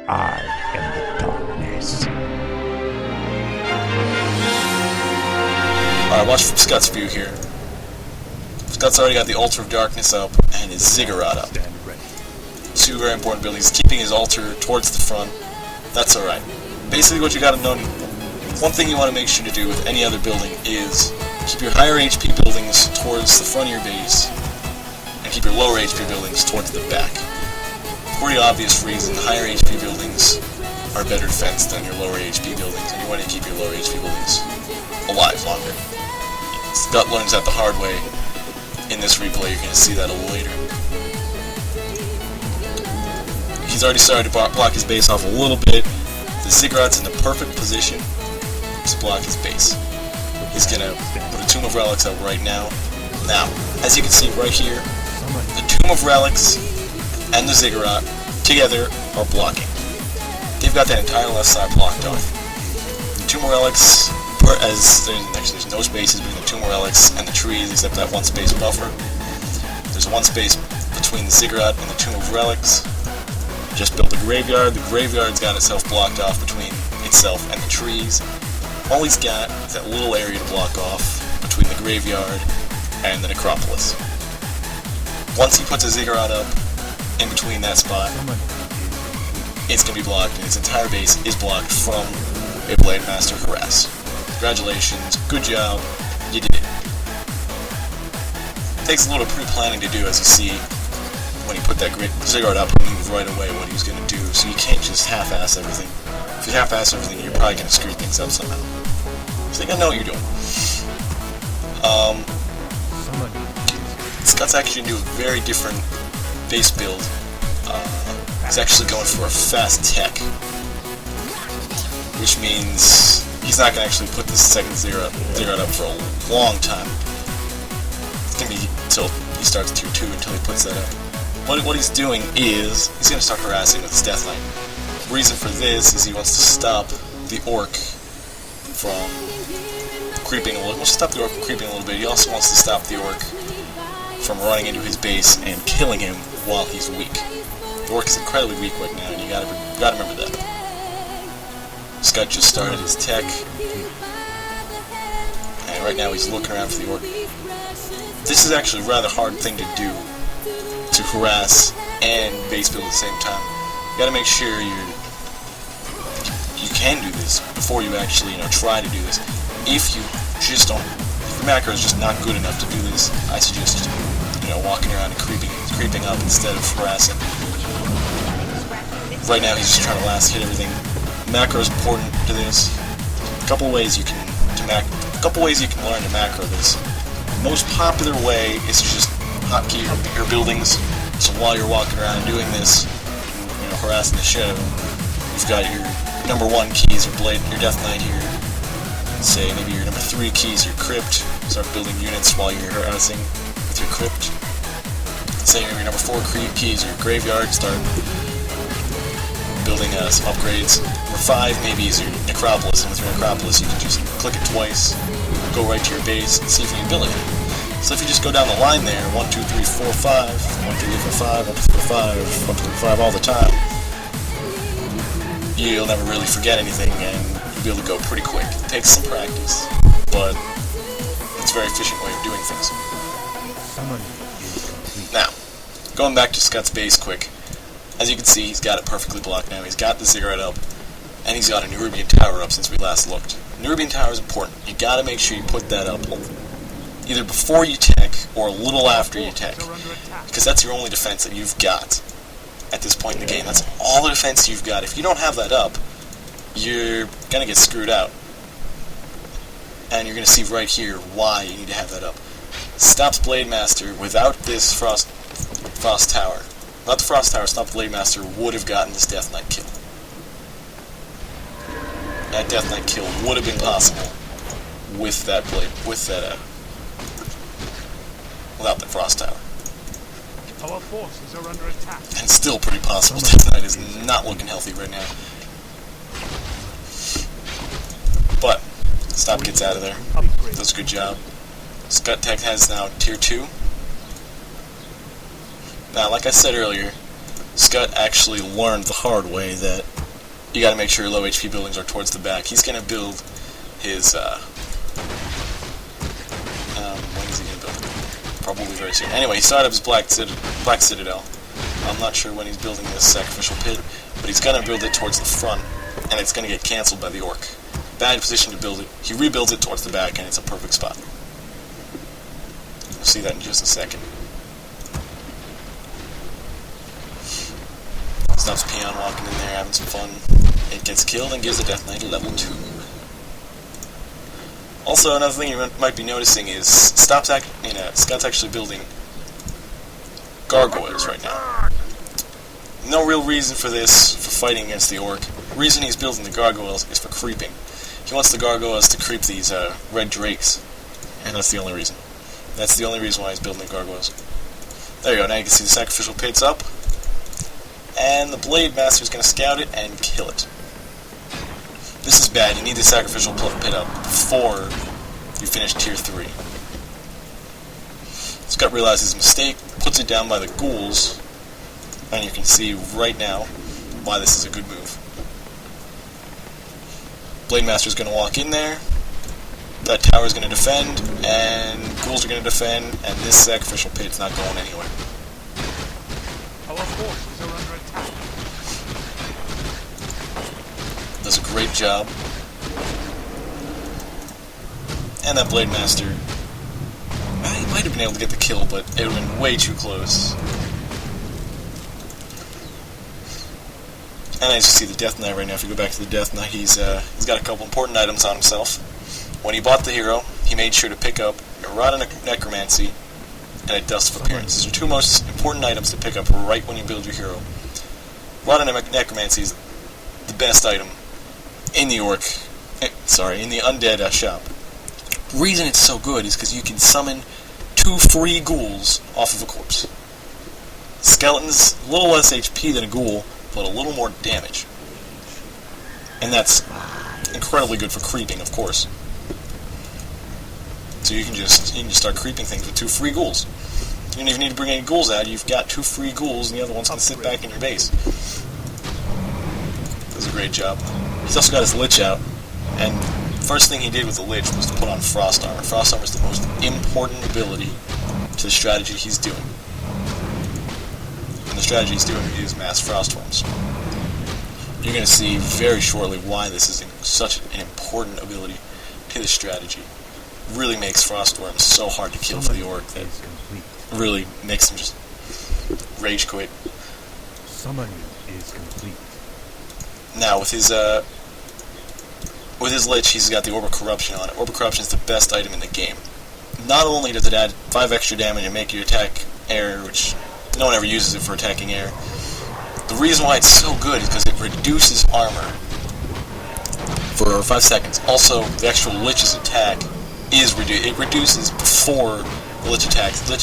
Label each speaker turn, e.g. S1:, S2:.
S1: I am the darkness.
S2: Alright, watch from Skutt's view here. Skutt's already got the Altar of Darkness up and his ziggurat up. Two very important buildings. Keeping his altar towards the front. That's alright. Basically what you gotta know, one thing you want to make sure to do with any other building is keep your higher HP buildings towards the front of your base and keep your lower HP buildings towards the back. For the obvious reason, higher HP buildings are better defense than your lower HP buildings, and you want to keep your lower HP buildings alive longer. Skutt learns that the hard way in this replay. You're going to see that a little later. He's already started to block his base off a little bit. The ziggurat's in the perfect position to block his base. He's going to put a Tomb of Relics up right now. Now, as you can see right here, the Tomb of Relics and the ziggurat together are blocking. They've got that entire left side blocked off. The Tomb of Relics, there's no spaces between the Tomb of Relics and the trees except that one space buffer. There's one space between the ziggurat and the Tomb of Relics. Just built a graveyard. The graveyard's got itself blocked off between itself and the trees. All he's got is that little area to block off between the graveyard and the necropolis. Once he puts a ziggurat up in between that spot, it's going to be blocked, and its entire base is blocked from a Blade Master harass. Congratulations, good job, you did it. Takes a little pre-planning to do, as you see when he put that ziggurat up, he knew right away what he was going to do, so you can't just half-ass everything. If you half-ass everything, you're probably going to screw things up somehow. So you gotta know what you're doing. Skutt's actually going to do a very different base build. He's actually going for a fast tech, which means he's not going to actually put this second ziggurat up for a long time. It's going to be until he starts tier 2 until he puts that up. What he's doing is he's going to start harassing with his Death Knight. The reason for this is he wants to stop the orc from creeping a little. Wants to stop the orc from creeping a little bit. He also wants to stop the orc from running into his base and killing him while he's weak. The orc is incredibly weak right now, and you gotta remember that. Skutt just started his tech, and right now he's looking around for the orc. This is actually a rather hard thing to do, to harass and base build at the same time. You gotta make sure you can do this before you actually try to do this. If your macro is just not good enough to do this, I suggest walking around and creeping up instead of harassing. Right now he's just trying to last hit everything. Macro is important to this. A couple ways you can learn to macro this. The most popular way is to just hotkey your buildings. So while you're walking around and doing this, harassing the shit out of them, you've got your number 1 keys, your Death Knight here. Say maybe your number 3 keys, your Crypt. Start building units while you're harassing with your Crypt. Say maybe your number 4 keys, your Graveyard. Start building some upgrades. Number 5 maybe is your Necropolis, and with your Necropolis you can just click it twice, go right to your base, and see if you can build it. So if you just go down the line there, 1, 2, 3, 4, 5, 1, 2, 3, 4, 5, 1, 2, 3, 4, 5, 1, 2, 3, 4, 5 all the time, you'll never really forget anything, and you'll be able to go pretty quick. It takes some practice, but it's a very efficient way of doing things. Now, going back to Skutt's base quick, as you can see, he's got it perfectly blocked now. He's got the ziggurat up, and he's got a Nerubian Tower up since we last looked. Nerubian Tower is important. You gotta make sure you put that up either before you tech or a little after you tech, because that's your only defense that you've got at this point in the game. That's all the defense you've got. If you don't have that up, you're gonna get screwed out, and you're gonna see right here why you need to have that up. Stops Blade Master. Without this Frost Tower, without the Frost Tower, Stop Blade Master would have gotten this Death Knight kill. That Death Knight kill would have been possible with that without the Frost Tower.
S3: Our forces are under attack.
S2: And still pretty possible. Death Knight is not looking healthy right now. But Stop gets out of there. Does a good job. Skutt Tech has now tier 2. Now, like I said earlier, Skutt actually learned the hard way that you gotta make sure your low HP buildings are towards the back. He's gonna build his, when is he gonna build it? Probably very soon. Anyway, he started up his Black Citadel. I'm not sure when he's building this Sacrificial Pit, but he's gonna build it towards the front, and it's gonna get cancelled by the Orc. Bad position to build it. He rebuilds it towards the back, and it's a perfect spot. We'll see that in just a second. Stops Peon walking in there, having some fun. It gets killed and gives the Death Knight a level 2. Also, another thing you might be noticing is Skutt's actually building gargoyles right now. No real reason for this, for fighting against the Orc. The reason he's building the gargoyles is for creeping. He wants the gargoyles to creep these red drakes, and that's the only reason. That's the only reason why he's building the gargoyles. There you go, now you can see the Sacrificial Pit's up, and the Blade Master's going to scout it and kill it. This is bad. You need the Sacrificial Pit up before you finish Tier 3. Skutt realizes his mistake, puts it down by the ghouls, and you can see right now why this is a good move. Blade Master's going to walk in there, that tower's going to defend, and ghouls are going to defend, and this Sacrificial Pit's not going anywhere.
S3: Our forces are under attack.
S2: Does a great job. And that Blade Master, he might have been able to get the kill, but it would have been way too close. And as you see the Death Knight right now, if you go back to the Death Knight, he's got a couple important items on himself. When he bought the hero, he made sure to pick up a Rod of Necromancy and a Dust of Appearance. These are two most important items to pick up right when you build your hero. Rod of Necromancy is the best item in the in the undead shop. The reason it's so good is because you can summon 2 free ghouls off of a corpse. Skeleton's a little less HP than a ghoul, but a little more damage. And that's incredibly good for creeping, of course. So you can just start creeping things with 2 free ghouls. You don't even need to bring any ghouls out, you've got 2 free ghouls and the other one's going to sit back in your base. Does a great job. He's also got his Lich out, and first thing he did with the Lich was to put on Frost Armor. Frost Armor is the most important ability to the strategy he's doing. And the strategy he's doing is Mass Frostworms. You're going to see very shortly why this is such an important ability to the strategy. It really makes Frostworms so hard to kill for the Orc that really makes them just rage quit.
S1: Summoning is complete.
S2: Now with his Lich, he's got the Orb of Corruption on it. Orb of Corruption is the best item in the game. Not only does it add 5 extra damage and make you attack air, which no one ever uses it for attacking air. The reason why it's so good is because it reduces armor for 5 seconds. Also, the actual Lich's attack is it reduces before the Lich attacks. The Lich